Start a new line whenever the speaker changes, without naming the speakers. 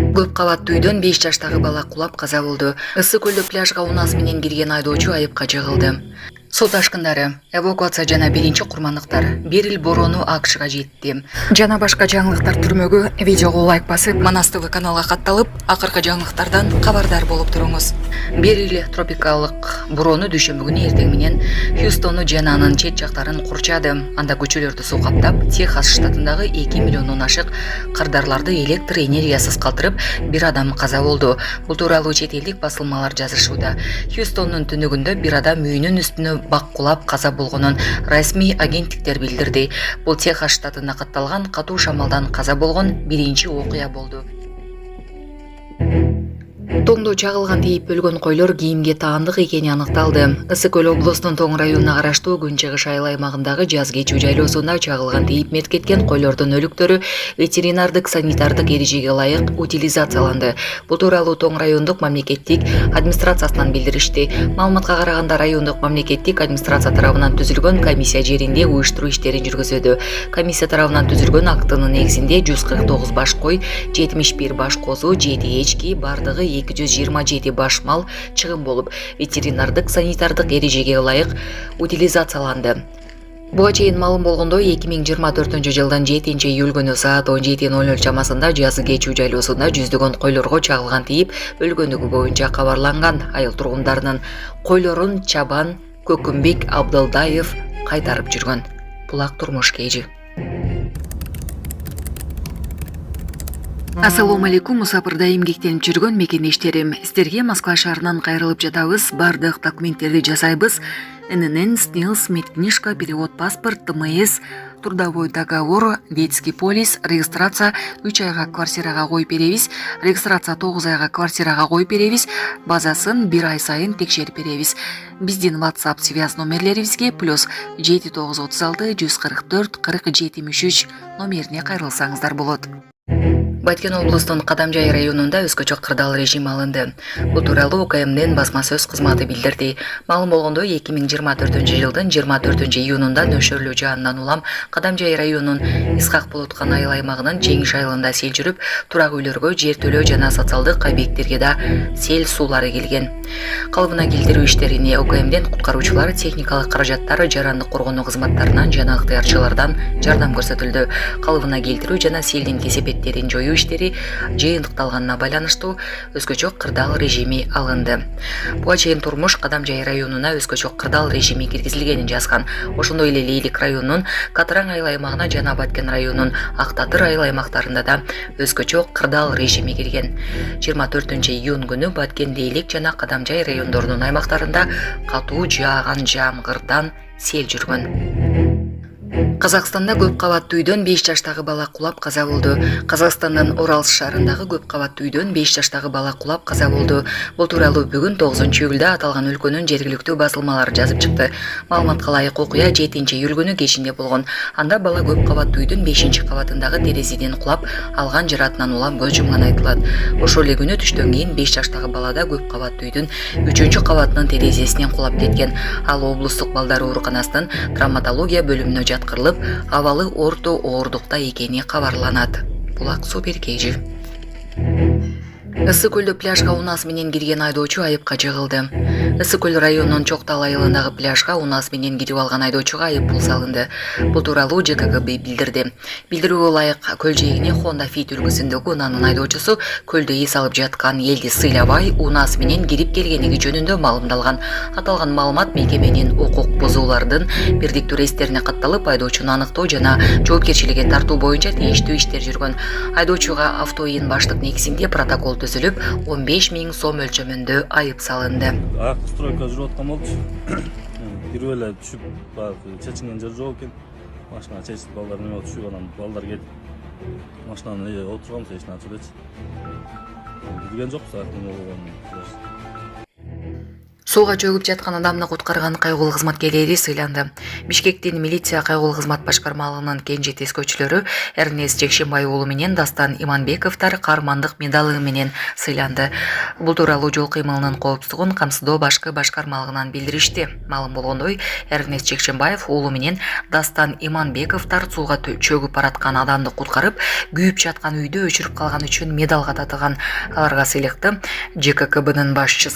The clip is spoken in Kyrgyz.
Көп кабаттуу үйдөн 5 жаштагы бала кулап каза болду. Ысык көлдө пляжга унаас менен кирген айдоочу айыпка жыгылды. Суу ташкындары, эвакуация жана биринчи курмандыктар. Берил бороону АКШга жетти. Жана башка жаңылыктар түрмөгү видеого лайк басып, Манас ТВ каналга катталып, акыркы жаңылыктардан кабардар болуп туруңуз. Берил тропикалык бороону дүйшөмбү күнү эртең менен Хьюстону жана анын чет жактарын курчады. Анда көчөлөрдү суу каптап, Техас штатындагы 2 миллиондон ашык кырдаарларды электр энергиясыз калтырып, бир адам каза болду. Бул тууралуу чет элдик басылмалар жазышууда. Хьюстонун түнүгүндө бир адам үйүнүн үстүнө бак кулап каза болгонун расмий агенттиктер билдирди. Бул Техас штатында катталган катуу шамалдан каза болгон биринчи окуя болду. Тоңдо чагылган тийип өлгөн койлор кийимге таандык экени аныкталды. Ысык көл облусунун Тоң районуна караштуу Күнчыгыш айыл аймагындагы жаз кечүү жайлоосунда чагылган тийип мерт кеткен койлордун өлүктөрү ветеринардык санитардык эрежеге ылайык утилизацияланды. Бул тууралуу Тоң райондук мамлекеттик администрациясынан билдиришти. Маалыматка караганда райондук мамлекеттик администрация тарабынан түзүлгөн комиссия жеринде уюштуруу иштерин жүргүзүүдө. Комиссия тарабынан түзүлгөн актынын негизинде 149 баш кой, 71 баш козу, 7 эчки, бардыгы 227 баш мал чыгым болуп, ветеринардык санитардык эрежеге ылайык утилизацияланды. Буга чейин маалым болгондой, 2024 жылдын 7-июль күнү саат 17:00 чамасында жаз кечүү жайлоосунда жүздөгөн койлорго чагылган тийип өлгөндүгү боюнча кабарланган. Айыл тургундарынын койлорун Чабан Көкүмбек Абдылдаев кайтарып жүргөн. Булак турмуш кейжи. Ассалому алейкум, мусапырда эмгектенип жүргөн мекендештерим. Сиздерге Москва шаарынан кайрылып жатабыз. Бардык документтерди жасайбыз. ННН, СНИЛС, медкнижка, перевод паспорт, ТМС, трудовой договор, детский полис, регистрация 3 айга квартирага коюп беребиз. Регистрация 9 айга квартирага коюп беребиз. Базасын 1 ай сайын текшерип беребиз. Биздин WhatsApp связь номерлерибизге +7 936 144 40 73 номерине кайрылсаңыздар болот. Баткен облусунун Кадамжай районунда өзгөчө кырдаал режим алынды. Бул тууралуу УКМдин басма сөз кызматы билдирди. Маалым болгондой, 2024 жылдын 24 июнунда нөшөрлүү жаандан улам Кадамжай районунун Исхак Болоткан айыл аймагынын Жеңиш айылында сел жүрүп, турак үйлөргө, жер төлөө жана социалдык объекттерге да сел суулары келген. Калыбына келтирүү иштерине УКМдин куткаруучулар техникалык каражаттары жарандык коргонуу кызматтарынан жана ыктыярчылардан жардам көрсөтүлдү. Калыбына келтирүү жана селдин кесепеттерин жоюу иштери жыйынтыкталганына байланыштуу өзгөчө кырдаал режими алынды. Буга чейин Турмуш Кадамжай районуна өзгөчө кырдаал режими киргизилгенин жазган. Ошондой эле Лейлик районунун Катыраң айыл аймагына жана Баткен районунун Актатыр айыл аймактарында да өзгөчө кырдаал режими кирген. 24 июнь күнү Баткен, Лейлик жана Кадамжай райондорунун аймактарында катуу жааган жамгырдан сел жүргөн. Казакстанда көп кабаттуу үйдөн 5 жаштагы бала кулап каза болду. Казакстандын Оралс шаарындагы көп кабаттуу үйдөн 5 жаштагы бала кулап каза болду. Бул тууралуу бүгүн 9-июлда аталган өлкөнүн жергиликтүү басылмалары жазып чыкты. Маалыматка ылайык окуя 7-июль күнү кечинде болгон. Анда бала көп кабаттуу үйдүн 5-кабатындагы терезеден кулап, алган жаратынан улам көз жумган айтылат. Ошол эле күнү түштөн кийин 5 жаштагы бала да көп кабаттуу үйдүн 3-кабатынын терезесинен кулап кеткен. Ал облустук балдар ооруканасынын травматология бөлүмүнө жаткырылып, абалы орто оорундукта экени кабарланат. Булак супер кейжи. Ысык көлдө пляжга унаас менен кирген айдоочу айыпка жыгылды. Ысык көл районунун Чоктал айылындагы пляжга унаас менен кирип алган айдоочуга айып пул салынды. Бул тууралуу ЖКГБ билдирди. Билдирүүгө ылайык көл жээгине Honda Fit үлгүсүндөгү унаанын айдоочусу көлдө эс алып жаткан элди сыйлабай унаас менен кирип келгендиги жөнүндө маалымдалган. Аталган маалымат мекеменин укук бузуулардын бирдиктүү рейстерине катталып, айдоочуну аныктоо жана жоопкерчиликке тартуу боюнча тийиштүү иштер жүргөн. Айдоочуга автоин баштык негизинде протокол түзүлүп, 15 000 сом өлчөмүндө айып салынды.
Стройка жүрүп аткан болчу. Кирип эле түшүп, чечинген жер жок экен. Машина чечип балдар неме түшүп, анан балдар кетип машинанын отурганбыз, эчине ачып элечи. Билген жокпуз артын болгонун.
Суга чөгүп жаткан адамды куткарган кайгылуу кызматкерлери сыйланды. Бишкектин милиция кайгылуу кызмат башкармалыгынын кенже тескөөчүлөрү Эрнест Жекшенбай уулу менен Дастан Иманбековдор каармандык медалы менен сыйланды. Бул тууралуу жол кыймылынын коопсуздугун камсыздоо башкы башкармалыгынан билдиришти. Маалым болгондой, Эрнест Жекшенбаев уулу менен Дастан Иманбековдор сууга чөгүп бараткан адамды куткарып, күйүп жаткан үйдү өчүрүп калган үчүн медалга татыган. Аларга сыйлыкты ЖККБнын башчысы